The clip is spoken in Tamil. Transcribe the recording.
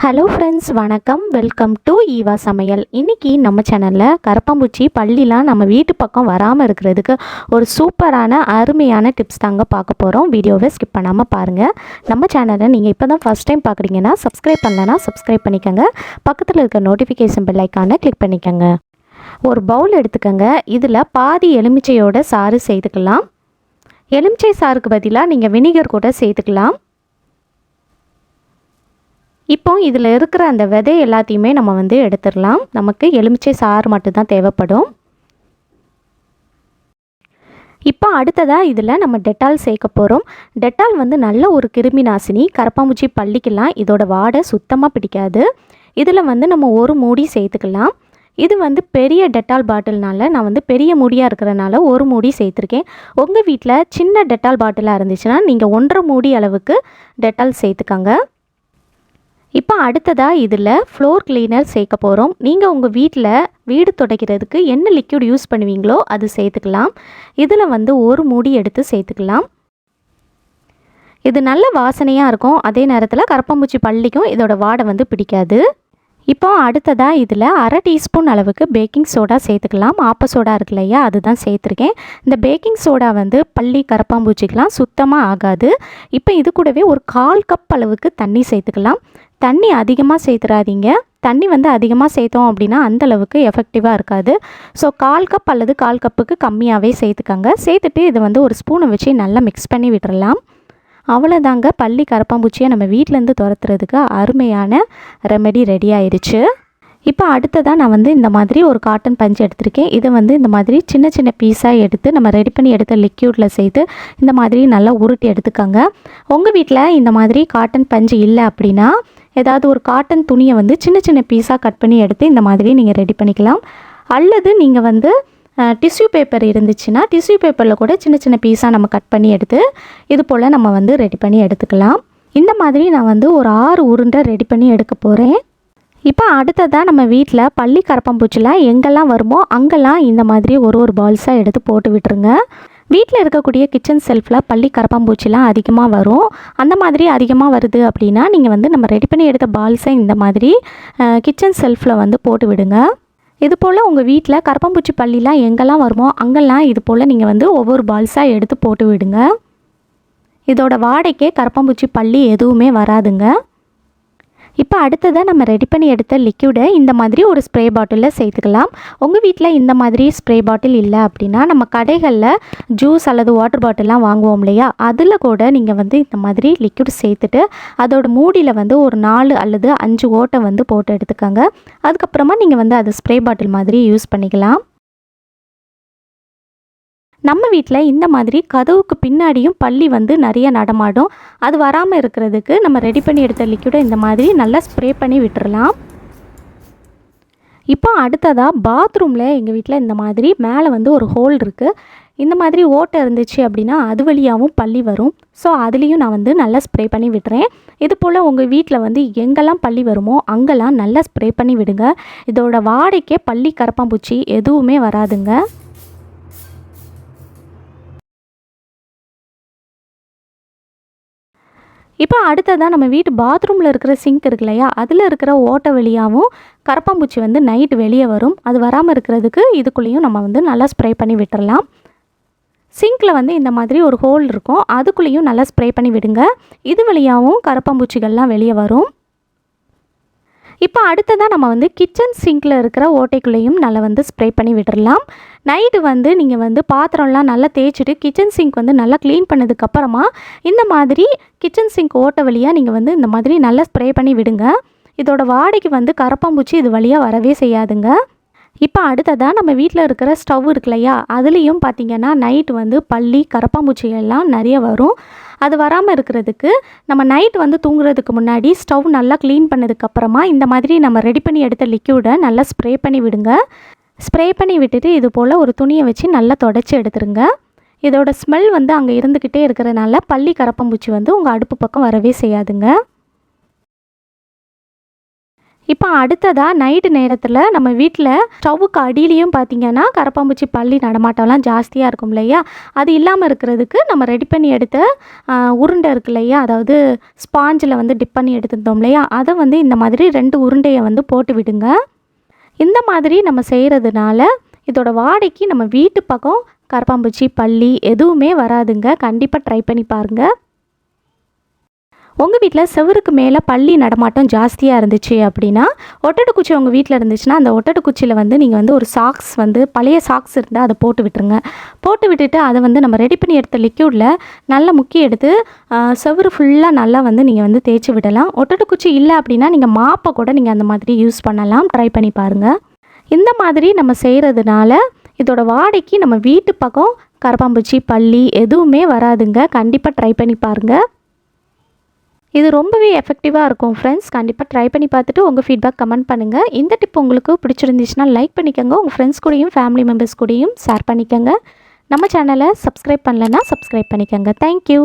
ஹலோ ஃப்ரெண்ட்ஸ், வணக்கம். வெல்கம் டு ஈவா சமையல். இன்றைக்கி நம்ம சேனலில் கரப்பாம்பூச்சி பள்ளிலாம் நம்ம வீட்டு பக்கம் வராமல் இருக்கிறதுக்கு ஒரு சூப்பரான அருமையான டிப்ஸ் தாங்க பார்க்க போகிறோம். வீடியோவை ஸ்கிப் பண்ணாமல் பாருங்கள். நம்ம சேனலை நீங்கள் இப்போ தான் ஃபஸ்ட் டைம் பார்க்குறீங்கன்னா சப்ஸ்கிரைப் பண்ணலைன்னா சப்ஸ்கிரைப் பண்ணிக்கோங்க. பக்கத்தில் இருக்க நோட்டிஃபிகேஷன் பெல் ஐக்கானை கிளிக் பண்ணிக்கோங்க. ஒரு பவுல் எடுத்துக்கோங்க. இதில் பாதி எலுமிச்சையோட சாறு சேர்த்துக்கலாம். எலுமிச்சை சாருக்கு பதிலாக நீங்கள் வினிகர் கூட சேர்த்துக்கலாம். இப்போ இதில் இருக்கிற அந்த விதை எல்லாத்தையுமே நம்ம எடுத்துடலாம். நமக்கு எலுமிச்சை சாறு மட்டும்தான் தேவைப்படும். இப்போ அடுத்ததாக இதில் நம்ம டெட்டால் சேர்க்க போகிறோம். டெட்டால் நல்ல ஒரு கிருமி நாசினி. கரப்பாம்பூச்சி பள்ளிக்கெல்லாம் இதோட வாடை சுத்தமாக பிடிக்காது. இதில் நம்ம ஒரு மூடி சேர்த்துக்கலாம். இது பெரிய டெட்டால் பாட்டில்னால நான் பெரிய மூடியாக இருக்கிறனால ஒரு மூடி சேர்த்துருக்கேன். உங்கள் வீட்டில் சின்ன டெட்டால் பாட்டிலாக இருந்துச்சுன்னா நீங்கள் 1.5 மூடி அளவுக்கு டெட்டால் சேர்த்துக்கோங்க. இப்போ அடுத்ததாக இதில் ஃப்ளோர் கிளீனர் சேர்க்க போகிறோம். நீங்கள் உங்கள் வீட்டில் வீடு துடைக்கிறதுக்கு என்ன லிக்விட் யூஸ் பண்ணுவீங்களோ அது சேர்த்துக்கலாம். இதில் ஒரு மூடி எடுத்து சேர்த்துக்கலாம். இது நல்ல வாசனையாக இருக்கும். அதே நேரத்தில் கரப்பாம்பூச்சி பள்ளிக்கும் இதோட வாடை பிடிக்காது. இப்போ அடுத்ததாக இதில் 1/2 டீஸ்பூன் அளவுக்கு பேக்கிங் சோடா சேர்த்துக்கலாம். ஆப்ப சோடா இருக்கு இல்லையா, அதுதான் சேர்த்துருக்கேன். இந்த பேக்கிங் சோடா பள்ளி கரப்பாம்பூச்சிக்கெலாம் சுத்தமாக ஆகாது. இப்போ இது கூடவே ஒரு 1/4 கப் அளவுக்கு தண்ணி சேர்த்துக்கலாம். தண்ணி அதிகமாக சேர்த்துறாதீங்க. தண்ணி அதிகமாக சேர்த்தோம் அப்படின்னா அந்தளவுக்கு எஃபெக்டிவாக இருக்காது. ஸோ 1/4 கப் அல்லது 1/4 கப்புக்கு கம்மியாகவே சேர்த்துக்கோங்க. சேர்த்துட்டு இதை ஒரு ஸ்பூனை வச்சு நல்லா மிக்ஸ் பண்ணி விட்டுறலாம். அவ்வளோதாங்க, பள்ளி கரப்பாம்பூச்சியை நம்ம வீட்டிலேருந்து துரத்துறதுக்கு அருமையான ரெமெடி ரெடி ஆயிடுச்சு. இப்போ அடுத்ததாக நான் இந்த மாதிரி ஒரு காட்டன் பஞ்சு எடுத்திருக்கேன். இதை இந்த மாதிரி சின்ன சின்ன பீஸாக எடுத்து நம்ம ரெடி பண்ணி எடுத்த லிக்யூடில் சேர்த்து இந்த மாதிரி நல்லா உருட்டி எடுத்துக்கோங்க. உங்கள் வீட்டில் இந்த மாதிரி காட்டன் பஞ்சு இல்லை அப்படின்னா ஏதாவது ஒரு காட்டன் துணியை சின்ன சின்ன பீஸாக கட் பண்ணி எடுத்து இந்த மாதிரி நீங்கள் ரெடி பண்ணிக்கலாம். அல்லது நீங்கள் டிஷ்யூ பேப்பர் இருந்துச்சுன்னா டிஷ்யூ பேப்பரில் கூட சின்ன சின்ன பீஸாக நம்ம கட் பண்ணி எடுத்து இது போல் நம்ம ரெடி பண்ணி எடுத்துக்கலாம். இந்த மாதிரி நான் ஒரு 6 உருண்டை ரெடி பண்ணி எடுக்க போகிறேன். இப்போ அடுத்ததாக நம்ம வீட்டில் பள்ளி கரப்பாம்பூச்சிலாம் எங்கெல்லாம் வருமோ அங்கெல்லாம் இந்த மாதிரி ஒரு பால்ஸாக எடுத்து போட்டு விட்டுருங்க. வீட்டில் இருக்கக்கூடிய கிச்சன் செல்ஃபில் பள்ளி கரப்பாம்பூச்சிலாம் அதிகமாக வரும். அந்த மாதிரி அதிகமாக வருது அப்படின்னா நீங்கள் நம்ம ரெடி பண்ணி எடுத்த பால்ஸை இந்த மாதிரி கிச்சன் செல்ஃபில் போட்டு விடுங்க. இது போல் உங்கள் வீட்டில் கரப்பாம்பூச்சி பள்ளிலாம் எங்கெல்லாம் வருமோ அங்கெல்லாம் இது போல் நீங்கள் ஒவ்வொரு பால்ஸாக எடுத்து போட்டு விடுங்க. இதோட வாடைக்கே கரப்பாம்பூச்சி பள்ளி எதுவுமே வராதுங்க. இப்போ அடுத்ததாக நம்ம ரெடி பண்ணி எடுத்த லிக்யூடை இந்த மாதிரி ஒரு ஸ்ப்ரே பாட்டிலில் சேர்த்துக்கலாம். உங்கள் வீட்டில் இந்த மாதிரி ஸ்ப்ரே பாட்டில் இல்லை அப்படின்னா நம்ம கடைகளில் ஜூஸ் அல்லது வாட்டர் பாட்டிலாம் வாங்குவோம் இல்லையா, அதில் கூட நீங்கள் இந்த மாதிரி லிக்யூட் சேர்த்துட்டு அதோட மூடியில் ஒரு 4 அல்லது 5 ஓட்டை போட்டு எடுத்துக்கோங்க. அதுக்கப்புறமா நீங்கள் அது ஸ்ப்ரே பாட்டில் மாதிரி யூஸ் பண்ணிக்கலாம். நம்ம வீட்டில் இந்த மாதிரி கதவுக்கு பின்னாடியும் பள்ளி நிறைய நடமாடும். அது வராமல் இருக்கிறதுக்கு நம்ம ரெடி பண்ணி எடுத்த லிக்விடை இந்த மாதிரி நல்லா ஸ்ப்ரே பண்ணி விட்டுறலாம். இப்போ அடுத்ததாக பாத்ரூமில் எங்கள் வீட்டில் இந்த மாதிரி மேலே ஒரு ஹோல் இருக்குது. இந்த மாதிரி ஓட்டை இருந்துச்சு அப்படின்னா அது வழியாகவும் பள்ளி வரும். ஸோ அதுலேயும் நான் நல்லா ஸ்ப்ரே பண்ணி விட்டுறேன். இது போல் உங்கள் வீட்டில் எங்கெல்லாம் பள்ளி வருமோ அங்கெல்லாம் நல்லா ஸ்ப்ரே பண்ணி விடுங்க. இதோட வாடைக்கே பள்ளி கரப்பாம்பூச்சி எதுவுமே வராதுங்க. இப்போ அடுத்ததாக நம்ம வீட்டு பாத்ரூமில் இருக்கிற சிங்க் இருக்கு இல்லையா, அதில் இருக்கிற ஓட்டை வழியாகவும் கரப்பாம்பூச்சி நைட்டு வெளியே வரும். அது வராமல் இருக்கிறதுக்கு இதுக்குள்ளேயும் நம்ம நல்லா ஸ்ப்ரே பண்ணி விட்டுறலாம். சிங்கில் இந்த மாதிரி ஒரு ஹோல் இருக்கும், அதுக்குள்ளேயும் நல்லா ஸ்ப்ரே பண்ணி விடுங்க. இது வழியாகவும் கரப்பாம்பூச்சிகள்லாம் வெளியே வரும். இப்போ அடுத்ததாக நம்ம கிச்சன் சிங்கில் இருக்கிற ஓட்டைக்குள்ளேயும் நல்லா ஸ்ப்ரே பண்ணி விட்டுடலாம். நைட்டு நீங்கள் பாத்திரம்லாம் நல்லா தேய்ச்சிட்டு கிச்சன் சிங்க் நல்லா க்ளீன் பண்ணதுக்கப்புறமா இந்த மாதிரி கிச்சன் சிங்க் ஓட்டை வழியாக நீங்கள் இந்த மாதிரி நல்லா ஸ்ப்ரே பண்ணி விடுங்க. இதோட வாடைக்கு கரப்பாம்பூச்சி இது வழியாக வரவே செய்யாதுங்க. இப்போ அடுத்ததாக நம்ம வீட்டில் இருக்கிற ஸ்டவ் இருக்கு இல்லையா, அதுலேயும் பார்த்திங்கன்னா நைட்டு பள்ளி கரப்பாம்பூச்சிகள்லாம் நிறைய வரும். அது வராமல் இருக்கிறதுக்கு நம்ம நைட்டு தூங்குறதுக்கு முன்னாடி ஸ்டவ் நல்லா க்ளீன் பண்ணதுக்கப்புறமா இந்த மாதிரி நம்ம ரெடி பண்ணி எடுத்த லிக்யூடை நல்லா ஸ்ப்ரே பண்ணி விடுங்க. ஸ்ப்ரே பண்ணி விட்டுட்டு இது போல் ஒரு துணியை வச்சு நல்லா தொடச்சி எடுத்துருங்க. இதோட ஸ்மெல் அங்கே இருந்துக்கிட்டே இருக்கிறனால பள்ளி கரப்பாம்பூச்சி உங்கள் அடுப்பு பக்கம் வரவே செய்யாதுங்க. இப்போ அடுத்ததாக நைட்டு நேரத்தில் நம்ம வீட்டில் ஸ்டவ்வுக்கு அடியிலையும் பார்த்திங்கன்னா கரப்பாம்பூச்சி பல்லி நடமாட்டம்லாம் ஜாஸ்தியாக இருக்கும் இல்லையா, அது இல்லாமல் இருக்கிறதுக்கு நம்ம ரெடி பண்ணி எடுத்த உருண்டை இருக்கு இல்லையா, அதாவது ஸ்பாஞ்சில் வந்து டிப் பண்ணி எடுத்துருந்தோம் இல்லையா, அதை வந்து இந்த மாதிரி 2 உருண்டையை வந்து போட்டு விடுங்க. இந்த மாதிரி நம்ம செய்கிறதுனால இதோட வாடைக்கு நம்ம வீட்டு பக்கம் கரப்பாம்பூச்சி பல்லி எதுவுமே வராதுங்க. கண்டிப்பாக ட்ரை பண்ணி பாருங்கள். உங்கள் வீட்டில் செவருக்கு மேலே பல்லி நடமாட்டம் ஜாஸ்தியாக இருந்துச்சு அப்படின்னா, ஒட்டடக்குச்சி உங்கள் வீட்டில் இருந்துச்சுன்னா அந்த ஒட்டடக்குச்சியில் வந்து நீங்கள் வந்து ஒரு சாக்ஸ் வந்து பழைய சாக்ஸ் இருந்தால் அதை போட்டு விட்டுருங்க. போட்டு விட்டுட்டு அதை வந்து நம்ம ரெடி பண்ணி எடுத்த லிக்யூடில் நல்லா முக்கி எடுத்து செவரு ஃபுல்லாக நல்லா வந்து நீங்கள் வந்து தேய்ச்சி விடலாம். ஒட்டடக்குச்சி இல்லை அப்படின்னா நீங்கள் மாப்பை கூட நீங்கள் அந்த மாதிரி யூஸ் பண்ணலாம். ட்ரை பண்ணி பாருங்கள். இந்த மாதிரி நம்ம செய்கிறதுனால இதோட வாடைக்கு நம்ம வீட்டு பக்கம் கரப்பாம்பூச்சி பல்லி எதுவுமே வராதுங்க. கண்டிப்பாக ட்ரை பண்ணி பாருங்கள். இது ரொம்பவே எஃபெக்டிவாக இருக்கும் ஃப்ரெண்ட்ஸ். கண்டிப்பாக ட்ரை பண்ணி பார்த்துட்டு உங்கள் ஃபீட்பேக் கமெண்ட் பண்ணுங்கள். இந்த டிப் உங்களுக்கு பிடிச்சிருந்துச்சுன்னா லைக் பண்ணிக்கோங்க. உங்கள் ஃப்ரெண்ட்ஸ் கூடயும் ஃபேமிலி மெம்பர்ஸ் கூடயும் ஷேர் பண்ணிக்கோங்க. நம்ம சேனலை சப்ஸ்கிரைப் பண்ணலைன்னா சப்ஸ்கிரைப் பண்ணிக்கோங்க. தேங்க்யூ.